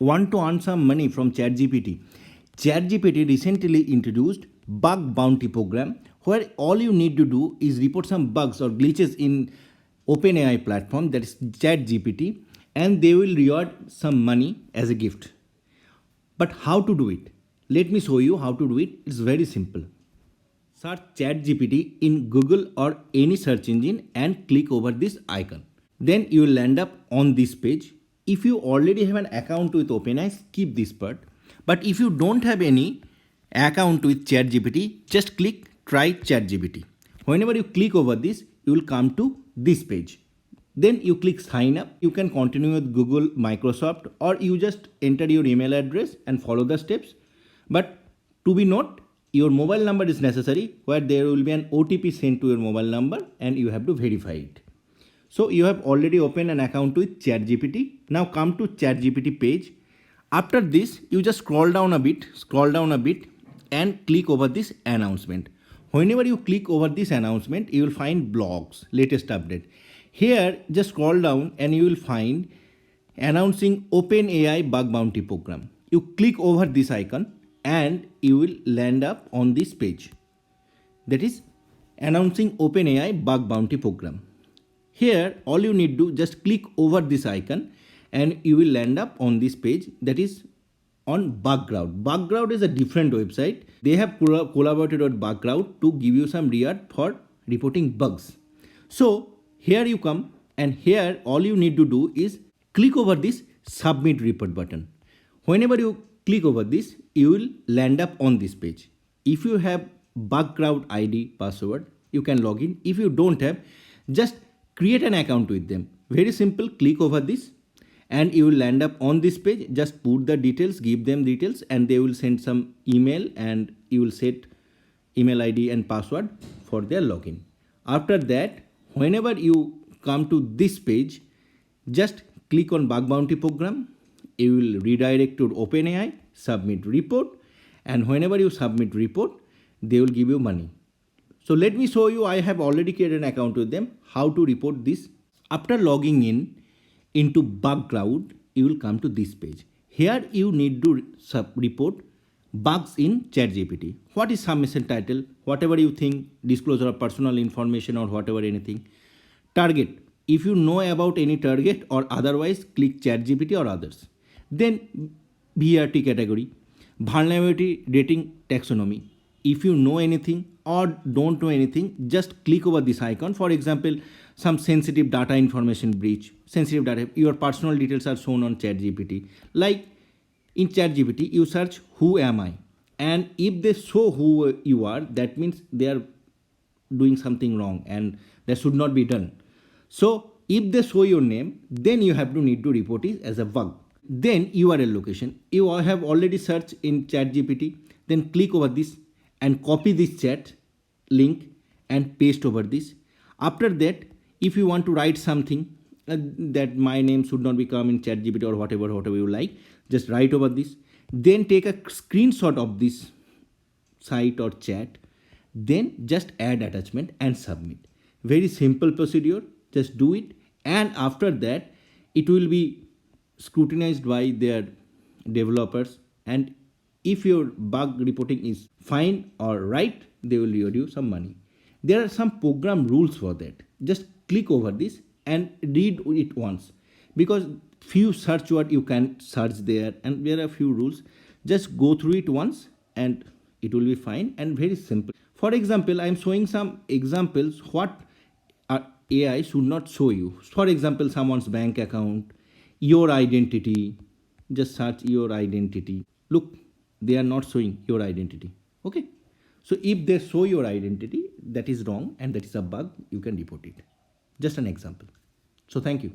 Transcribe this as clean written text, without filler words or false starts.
want to earn some money from ChatGPT, ChatGPT recently introduced bug bounty program where all you need to do is report some bugs or glitches in OpenAI platform, that is ChatGPT, and they will reward some money as a gift. But how to do it? Let me show you how to do it. It's very simple. Search ChatGPT in Google or any search engine and click over this icon. Then you will land up on this page. If you already have an account with OpenAI, skip this part. But if you don't have any account with ChatGPT, just click try ChatGPT. Whenever you click over this, you will come to this page. Then you click sign up. You can continue with Google, Microsoft, or you just enter your email address and follow the steps. But to be note, your mobile number is necessary, where there will be an OTP sent to your mobile number and you have to verify it. So you have already opened an account with ChatGPT. Now come to ChatGPT page. After this, you just scroll down a bit and click over this announcement. Whenever you click over this announcement, you will find blogs, latest update. Here, just scroll down and you will find announcing OpenAI Bug Bounty Program. You click over this icon and you will land up on this page. That is announcing OpenAI Bug Bounty Program. Here, all you need to just click over this icon and you will land up on this page, that is on Bugcrowd. Bugcrowd is a different website. They have collaborated with Bugcrowd to give you some reward for reporting bugs. So here you come, and here all you need to do is click over this submit report button. Whenever you click over this, you will land up on this page. If you have Bugcrowd ID password, you can log in. If you don't have, just create an account with them. Very simple. Click over this and you will land up on this page. Just put the details, give them details, and they will send some email and you will set email ID and password for their login. After that, whenever you come to this page, just click on Bug Bounty Program. You will redirect to OpenAI, submit report, and whenever you submit report, they will give you money. So let me show you. I have already created an account with them. How to report this? After logging in into Bugcrowd, you will come to this page. Here you need to report bugs in ChatGPT. What is submission title? Whatever you think, disclosure of personal information or whatever, anything. Target. If you know about any target or otherwise, click ChatGPT or others. Then VRT category, vulnerability rating taxonomy. If you know anything or don't know anything, just click over this icon. For example, some sensitive data information breach, sensitive data, your personal details are shown on ChatGPT. Like in ChatGPT, you search who am I? And if they show who you are, that means they are doing something wrong and that should not be done. So if they show your name, then you have to need to report it as a bug. Then URL location. You have already searched in ChatGPT. Then click over this and copy this chat link and paste over this. After that, if you want to write something that my name should not become in ChatGPT or whatever you like, just write over this. Then take a screenshot of this site or chat. Then just add attachment and submit. Very simple procedure. Just do it. And after that, it will be scrutinized by their developers. And if your bug reporting is fine or right, they will reward you some money. There are some program rules for that. Just click over this and read it once, because few search word you can search there and there are few rules. Just go through it once and it will be fine and very simple. For example, I am showing some examples what AI should not show you. For example, someone's bank account, your identity. Just search your identity. Look, they are not showing your identity. Okay. So if they show your identity, that is wrong and that is a bug, you can report it. Just an example. So thank you.